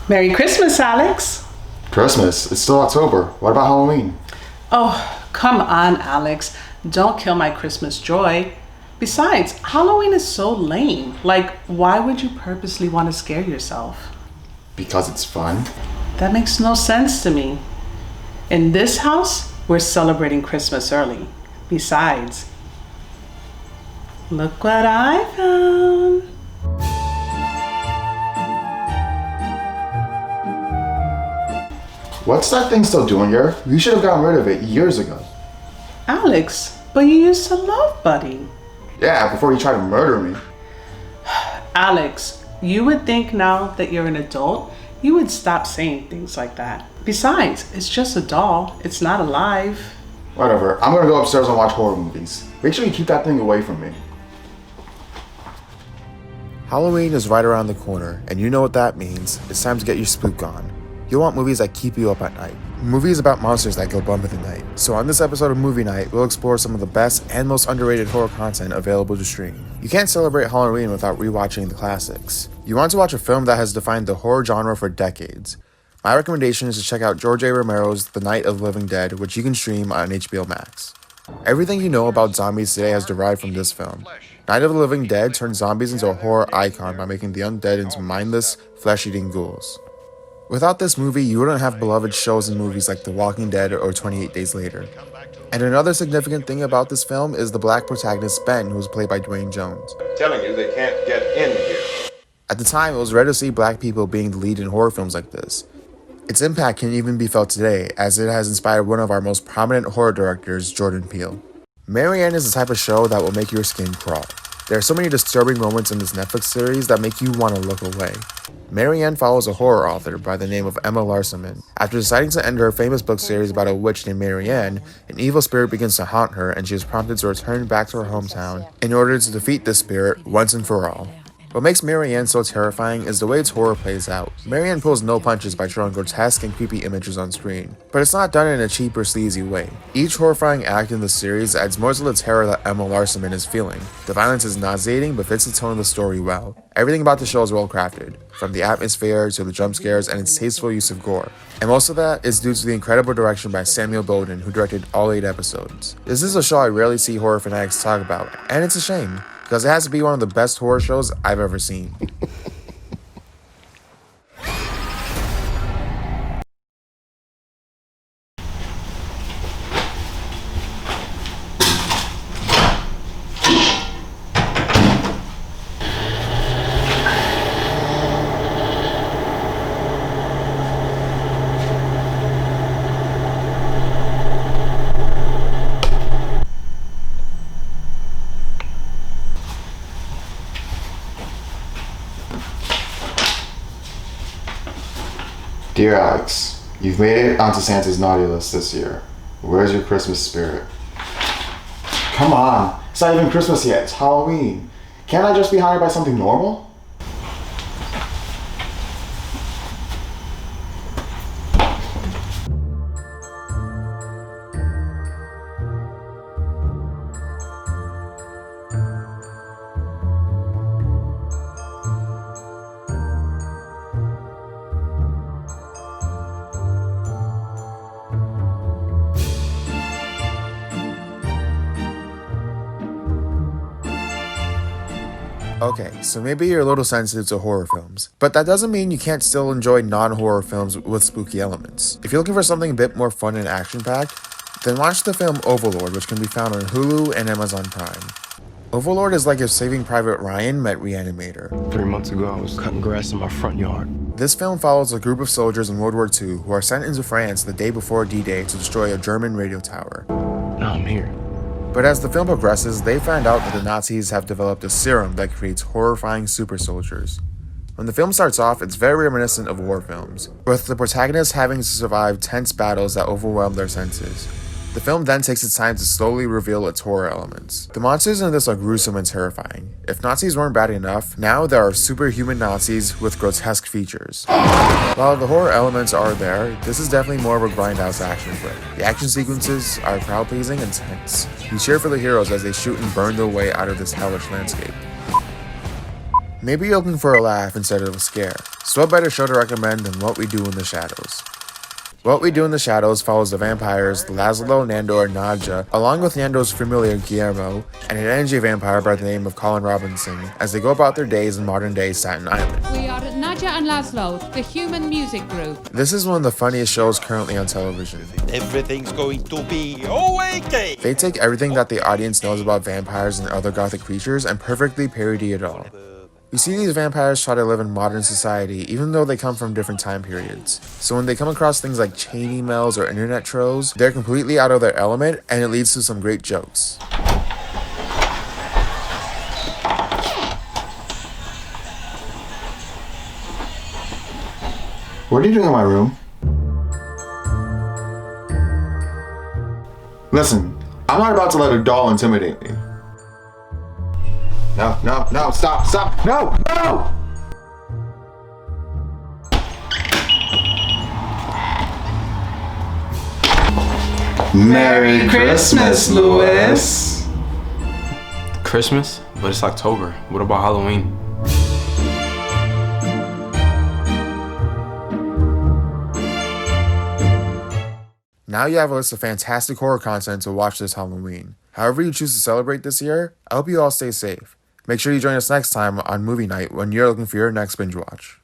Merry Christmas, Alex. Christmas? It's still October. What about Halloween? Oh, come on, Alex. Don't kill my Christmas joy. Besides, Halloween is so lame. Like, why would you purposely want to scare yourself? Because it's fun. That makes no sense to me. In this house, we're celebrating Christmas early. Besides, look what I found. What's that thing still doing here? You should have gotten rid of it years ago. Alex, but you used to love Buddy. Yeah, before you tried to murder me. Alex, you would think now that you're an adult, you would stop saying things like that. Besides, it's just a doll. It's not alive. Whatever. I'm gonna go upstairs and watch horror movies. Make sure you keep that thing away from me. Halloween is right around the corner, and you know what that means. It's time to get your spook on. You'll want movies that keep you up at night. Movies about monsters that go bump in the night. So on this episode of Movie Night, we'll explore some of the best and most underrated horror content available to stream. You can't celebrate Halloween without rewatching the classics. You want to watch a film that has defined the horror genre for decades. My recommendation is to check out George A. Romero's The Night of the Living Dead, which you can stream on HBO Max. Everything you know about zombies today has derived from this film. Night of the Living Dead turns zombies into a horror icon by making the undead into mindless, flesh-eating ghouls. Without this movie, you wouldn't have beloved shows and movies like The Walking Dead or 28 Days Later. And another significant thing about this film is the black protagonist Ben, who was played by Dwayne Jones. I'm telling you, they can't get in here. At the time, it was rare to see black people being the lead in horror films like this. Its impact can even be felt today, as it has inspired one of our most prominent horror directors, Jordan Peele. Marianne is the type of show that will make your skin crawl. There are so many disturbing moments in this Netflix series that make you want to look away. Marianne follows a horror author by the name of Emma Larson. After deciding to end her famous book series about a witch named Marianne, an evil spirit begins to haunt her and she is prompted to return back to her hometown in order to defeat this spirit once and for all. What makes Marianne so terrifying is the way its horror plays out. Marianne pulls no punches by showing grotesque and creepy images on screen, but it's not done in a cheap or sleazy way. Each horrifying act in the series adds more to the terror that Emma Larson is feeling. The violence is nauseating but fits the tone of the story well. Everything about the show is well crafted, from the atmosphere to the jump scares and its tasteful use of gore. And most of that is due to the incredible direction by Samuel Bowden, who directed all 8 episodes. This is a show I rarely see horror fanatics talk about, and it's a shame, because it has to be one of the best horror shows I've ever seen. Dear Alex, you've made it onto Santa's naughty list this year. Where's your Christmas spirit? Come on, it's not even Christmas yet, it's Halloween. Can't I just be haunted by something normal? Okay, so maybe you're a little sensitive to horror films, but that doesn't mean you can't still enjoy non-horror films with spooky elements. If you're looking for something a bit more fun and action-packed, then watch the film Overlord, which can be found on Hulu and Amazon Prime. Overlord is like if Saving Private Ryan met Reanimator. 3 months ago, I was cutting grass in my front yard. This film follows a group of soldiers in World War II who are sent into France the day before D-Day to destroy a German radio tower. Now I'm here. But as the film progresses, they find out that the Nazis have developed a serum that creates horrifying super soldiers. When the film starts off, it's very reminiscent of war films, with the protagonists having to survive tense battles that overwhelm their senses. The film then takes its time to slowly reveal its horror elements. The monsters in this are gruesome and terrifying. If Nazis weren't bad enough, now there are superhuman Nazis with grotesque features. While the horror elements are there, this is definitely more of a grindhouse action flick. The action sequences are crowd-pleasing and tense. You cheer for the heroes as they shoot and burn their way out of this hellish landscape. Maybe you're looking for a laugh instead of a scare. So what better show to recommend than What We Do in the Shadows? What We Do in the Shadows follows the vampires Laszlo, Nandor, and Nadja, along with Nandor's familiar Guillermo, and an energy vampire by the name of Colin Robinson, as they go about their days in modern-day Staten Island. We are Nadja and Laszlo, the human music group. This is one of the funniest shows currently on television. Everything's going to be okay. They take everything that the audience knows about vampires and other gothic creatures and perfectly parody it all. We see these vampires try to live in modern society even though they come from different time periods. So when they come across things like chain emails or internet trolls, they're completely out of their element and it leads to some great jokes. What are you doing in my room? Listen, I'm not about to let a doll intimidate me. No, stop, no! Merry Christmas, Louis! Christmas? But it's October. What about Halloween? Now you have a list of fantastic horror content to watch this Halloween. However you choose to celebrate this year, I hope you all stay safe. Make sure you join us next time on Movie Night when you're looking for your next binge watch.